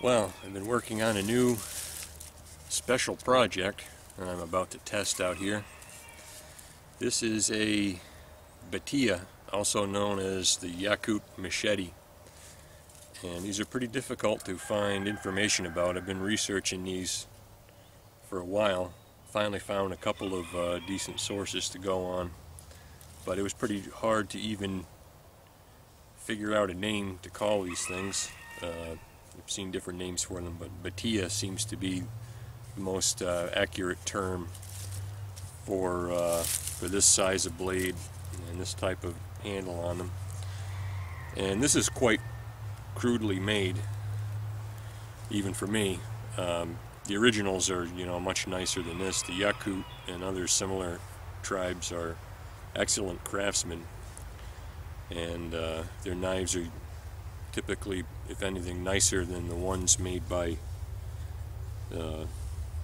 Well, I've been working on a new special project that I'm about to test out here. This is a Batiya, also known as the Yakut Machete. And these are pretty difficult to find information about. I've been researching these for a while. Finally found a couple of decent sources to go on. But it was pretty hard to even figure out a name to call these things. I've seen different names for them, but Batiya seems to be the most accurate term for this size of blade and this type of handle on them. And this is quite crudely made, even for me. The originals are, much nicer than this. The Yakut and other similar tribes are excellent craftsmen, and their knives are typically, if anything, nicer than the ones made by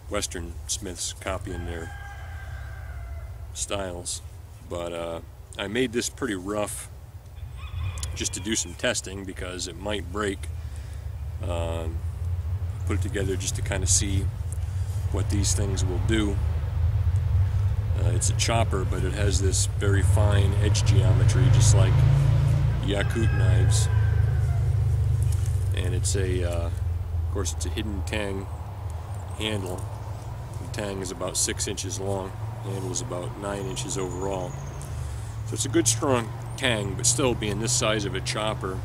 Western smiths copying their styles. But I made this pretty rough just to do some testing because it might break. Put it together just to kind of see what these things will do. It's a chopper, but it has this very fine edge geometry, just like Yakut knives. And it's of course, it's a hidden tang handle. The tang is about 6 inches long. The handle is about 9 inches overall. So it's a good strong tang, but still being this size of a chopper,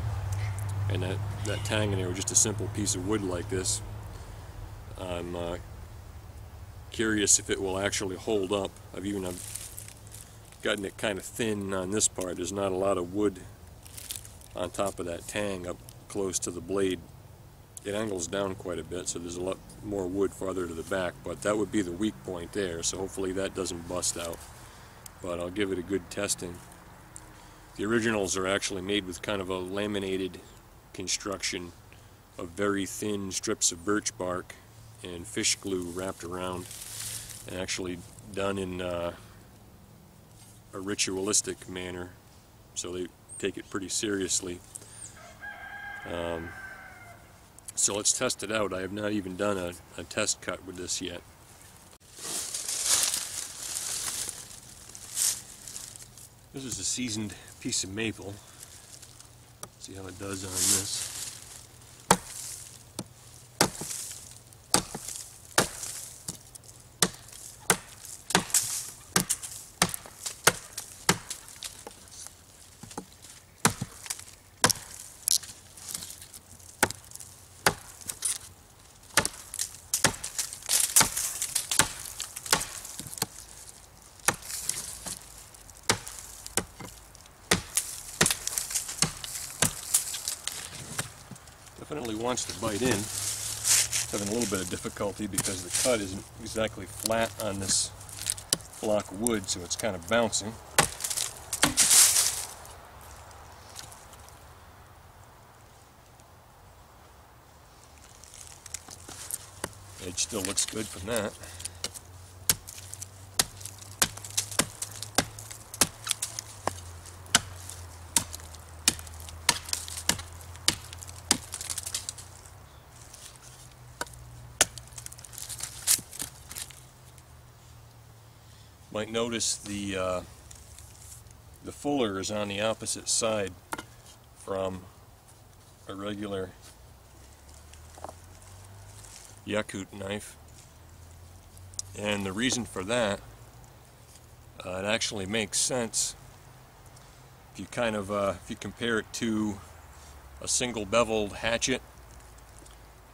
and that tang in there with just a simple piece of wood like this, I'm curious if it will actually hold up. I've gotten it kind of thin on this part. There's not a lot of wood on top of that tang up close to the blade. It angles down quite a bit, so there's a lot more wood farther to the back, but that would be the weak point there, so hopefully that doesn't bust out. But I'll give it a good testing. The originals are actually made with kind of a laminated construction of very thin strips of birch bark and fish glue wrapped around, and actually done in a ritualistic manner, so they take it pretty seriously. So let's test it out. I have not even done a test cut with this yet. This is a seasoned piece of maple. See how it does on this. Definitely wants to bite in. Having a little bit of difficulty because the cut isn't exactly flat on this block of wood, so it's kind of bouncing. Edge still looks good from that. Might notice the fuller is on the opposite side from a regular Yakut knife, and the reason for that, it actually makes sense if you if you compare it to a single beveled hatchet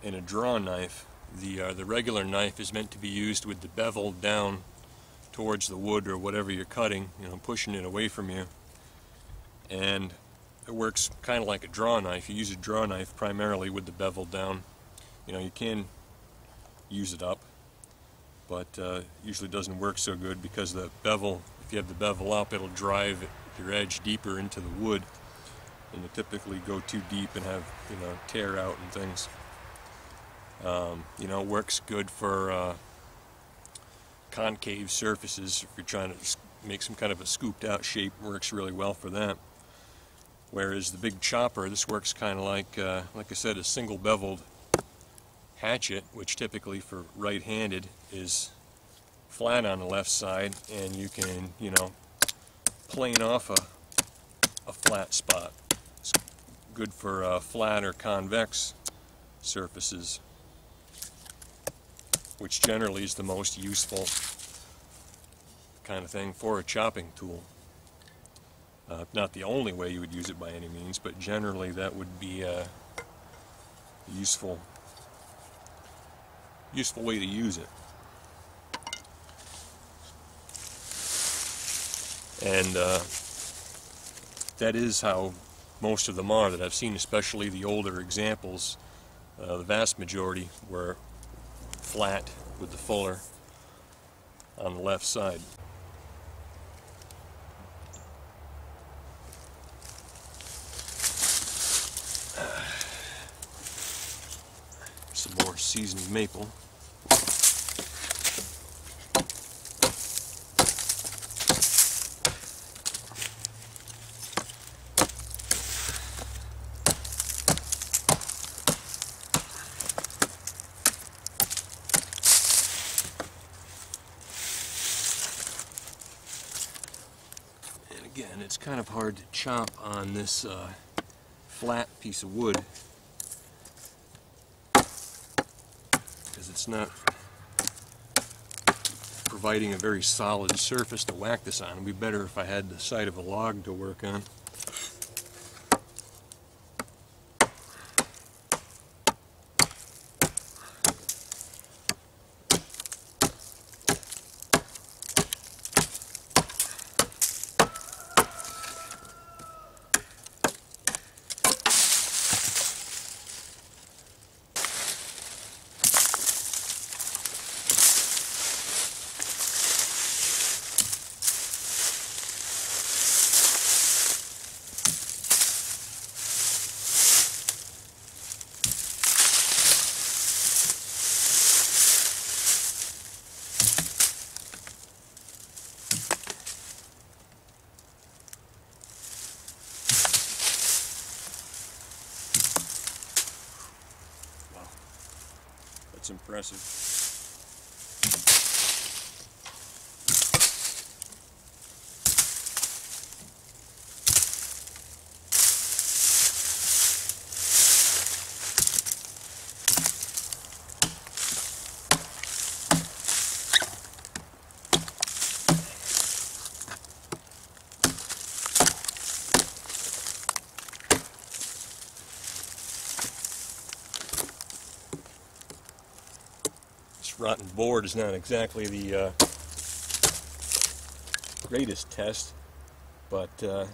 and a draw knife. The regular knife is meant to be used with the bevel down towards the wood or whatever you're cutting, pushing it away from you. And it works kind of like a draw knife. You use a draw knife primarily with the bevel down. You can use it up, but usually doesn't work so good because the bevel, if you have the bevel up, it'll drive your edge deeper into the wood, and you typically go too deep and have, tear out and things. It works good for concave surfaces. If you're trying to make some kind of a scooped out shape, works really well for that. Whereas the big chopper, this works kind of like I said, a single beveled hatchet, which typically for right-handed is flat on the left side, and you can, you know, plane off a flat spot. It's good for flat or convex surfaces, which generally is the most useful kind of thing for a chopping tool. Not the only way you would use it by any means, but generally that would be a useful way to use it. And that is how most of them are that I've seen, especially the older examples. The vast majority were flat with the fuller on the left side. Some more seasoned maple. And again, it's kind of hard to chop on this flat piece of wood, because it's not providing a very solid surface to whack this on. It would be better if I had the side of a log to work on. That's impressive. Rotten board is not exactly the greatest test, but if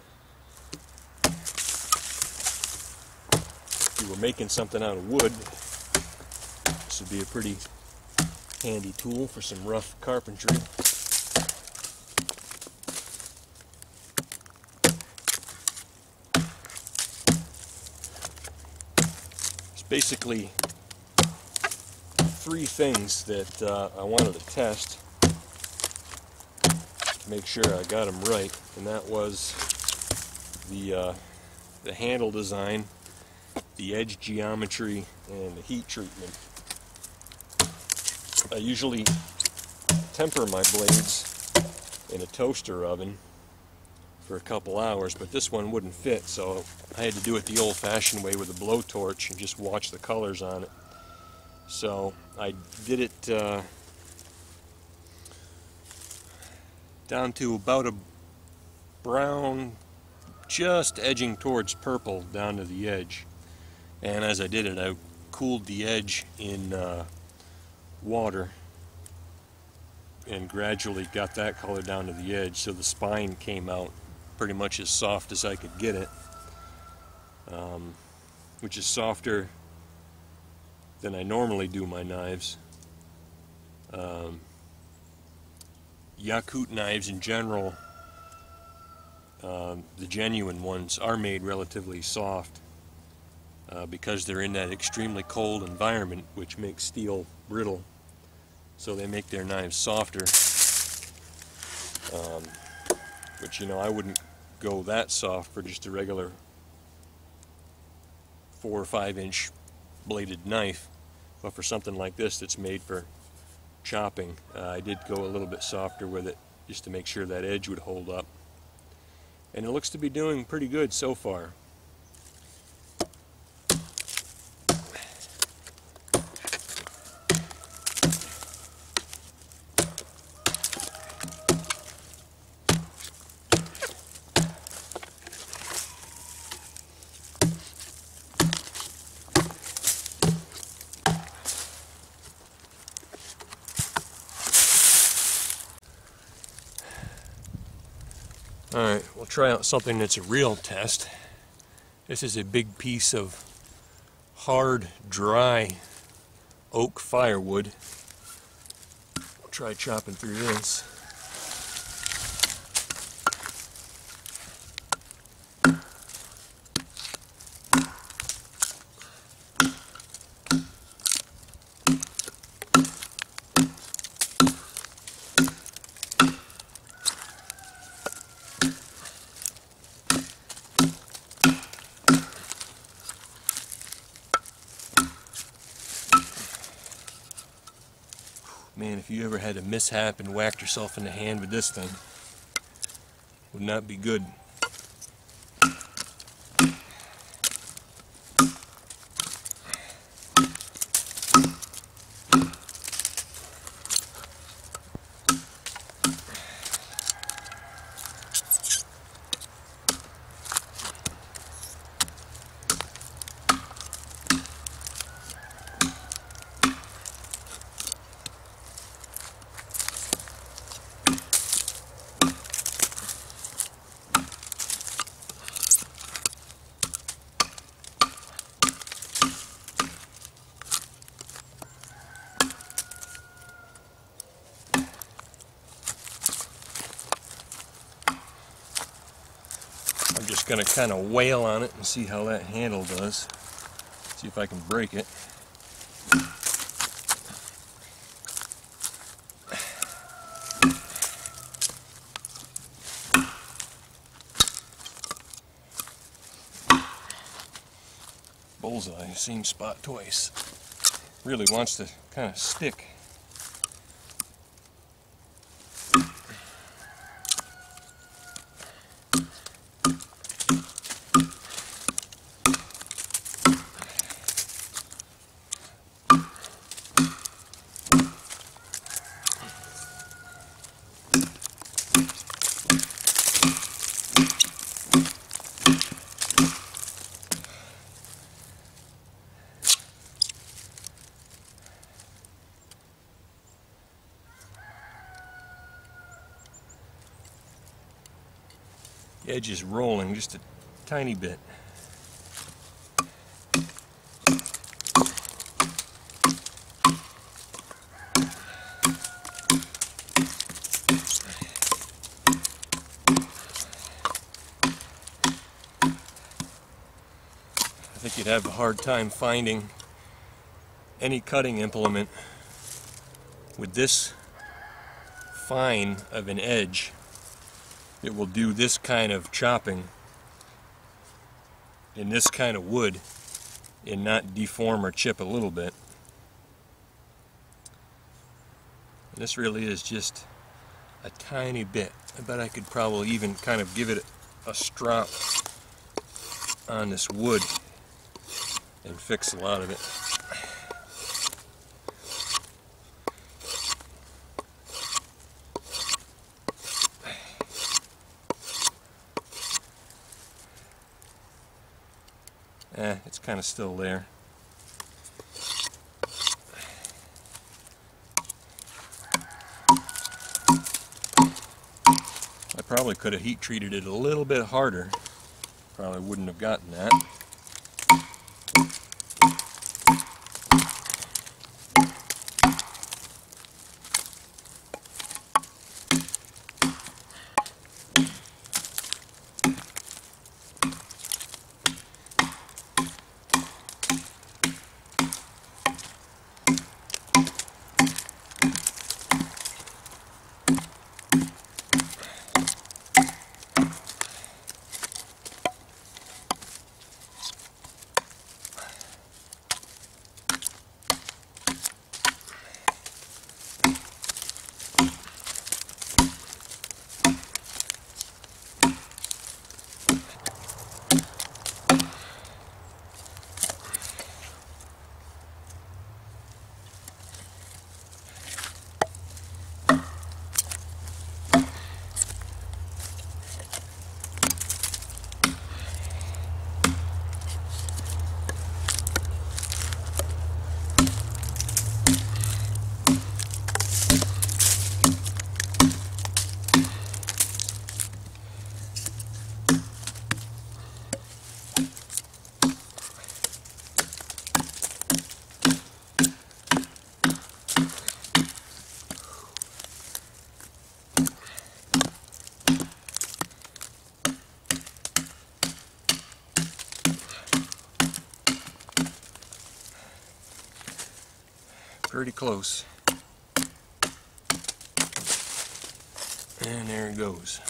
you were making something out of wood, this would be a pretty handy tool for some rough carpentry. It's basically three things that I wanted to test to make sure I got them right, and that was the handle design, the edge geometry, and the heat treatment. I usually temper my blades in a toaster oven for a couple hours, but this one wouldn't fit, so I had to do it the old-fashioned way with a blowtorch and just watch the colors on it. So I did it down to about a brown, just edging towards purple down to the edge. And as I did it, I cooled the edge in water and gradually got that color down to the edge, so the spine came out pretty much as soft as I could get it, which is softer than I normally do my knives. Yakut knives in general, the genuine ones, are made relatively soft because they're in that extremely cold environment, which makes steel brittle, so they make their knives softer. Which, you know, I wouldn't go that soft for just a regular 4 or 5 inch bladed knife. But for something like this that's made for chopping, I did go a little bit softer with it just to make sure that edge would hold up. And it looks to be doing pretty good so far. Alright, we'll try out something that's a real test. This is a big piece of hard, dry oak firewood. I'll try chopping through this. Man, if you ever had a mishap and whacked yourself in the hand with this thing, would not be good. I'm just going to kind of wail on it and see how that handle does. See if I can break it. Bullseye, same spot twice. Really wants to kind of stick. The edge is rolling just a tiny bit. I think you'd have a hard time finding any cutting implement with this fine of an edge that will do this kind of chopping in this kind of wood and not deform or chip a little bit. And this really is just a tiny bit. I bet I could probably even kind of give it a strop on this wood and fix a lot of it. It's kind of still there. I probably could have heat treated it a little bit harder. Probably wouldn't have gotten that. pretty close. And there it goes.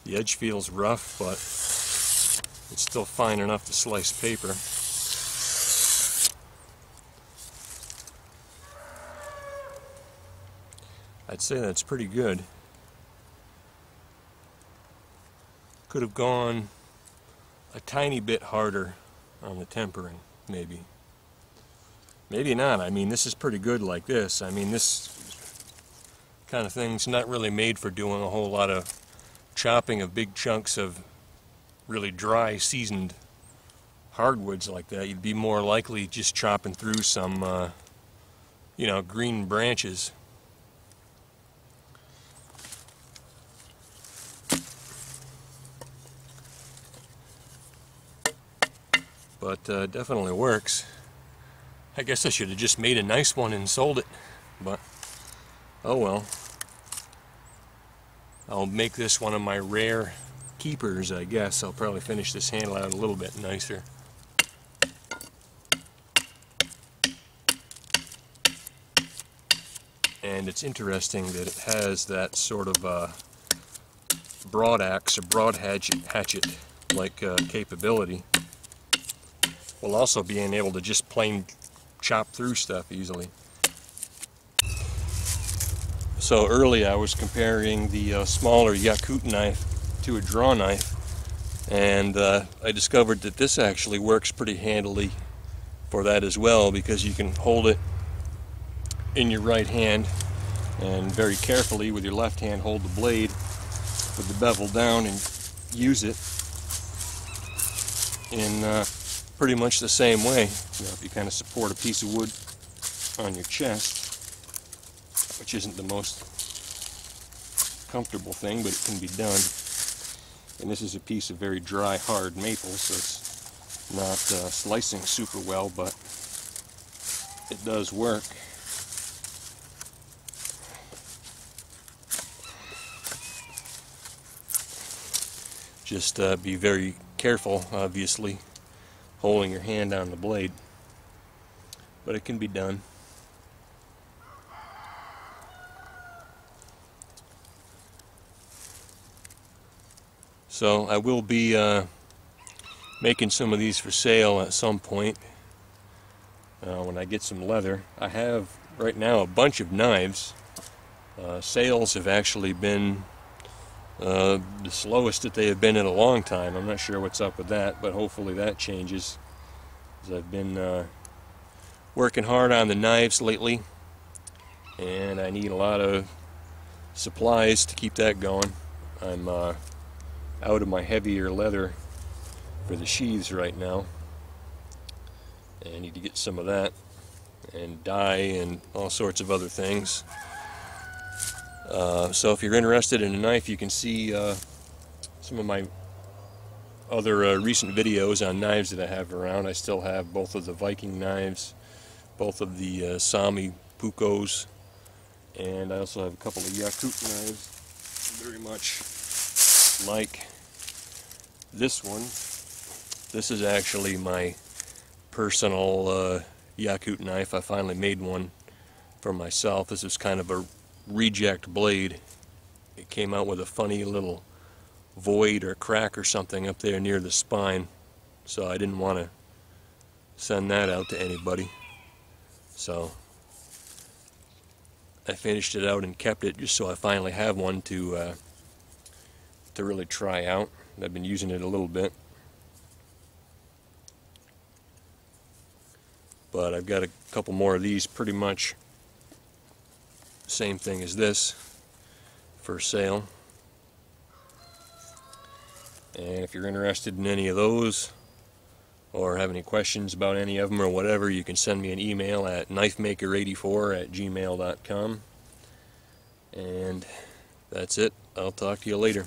The edge feels rough, but it's still fine enough to slice paper. I'd say that's pretty good. Could have gone a tiny bit harder on the tempering, maybe. Maybe not. I mean, this is pretty good like this. I mean, this kind of thing's not really made for doing a whole lot of chopping of big chunks of really dry, seasoned hardwoods like that. You'd be more likely just chopping through some, you know, green branches. But definitely works. I guess I should have just made a nice one and sold it, but oh well. I'll make this one of my rare keepers, I guess. I'll probably finish this handle out a little bit nicer. And it's interesting that it has that sort of broad axe or broad hatchet like capability, while also being able to just plain chop through stuff easily. So earlier I was comparing the smaller Yakut knife to a draw knife, and I discovered that this actually works pretty handily for that as well, because you can hold it in your right hand and very carefully with your left hand hold the blade with the bevel down and use it in pretty much the same way. You know, if you kind of support a piece of wood on your chest, which isn't the most comfortable thing, but it can be done. And this is a piece of very dry, hard maple, so it's not slicing super well, but it does work. Just be very careful, obviously, holding your hand on the blade, but it can be done. So I will be making some of these for sale at some point when I get some leather. I have right now a bunch of knives. Sales have actually been the slowest that they have been in a long time. I'm not sure what's up with that, but hopefully that changes, because I've been working hard on the knives lately, and I need a lot of supplies to keep that going. I'm out of my heavier leather for the sheaths right now. And I need to get some of that, and dye and all sorts of other things. So if you're interested in a knife, you can see some of my other recent videos on knives that I have around. I still have both of the Viking knives, both of the Sami Pukos, and I also have a couple of Yakut knives, very much like this one. This is actually my personal Yakut knife. I finally made one for myself. This is kind of a reject blade. It came out with a funny little void or crack or something up there near the spine, so I didn't want to send that out to anybody. So I finished it out and kept it just so I finally have one to really try out. I've been using it a little bit, but I've got a couple more of these, pretty much same thing as this, for sale. And if you're interested in any of those, or have any questions about any of them or whatever, you can send me an email at knifemaker84@gmail.com. And that's it. I'll talk to you later.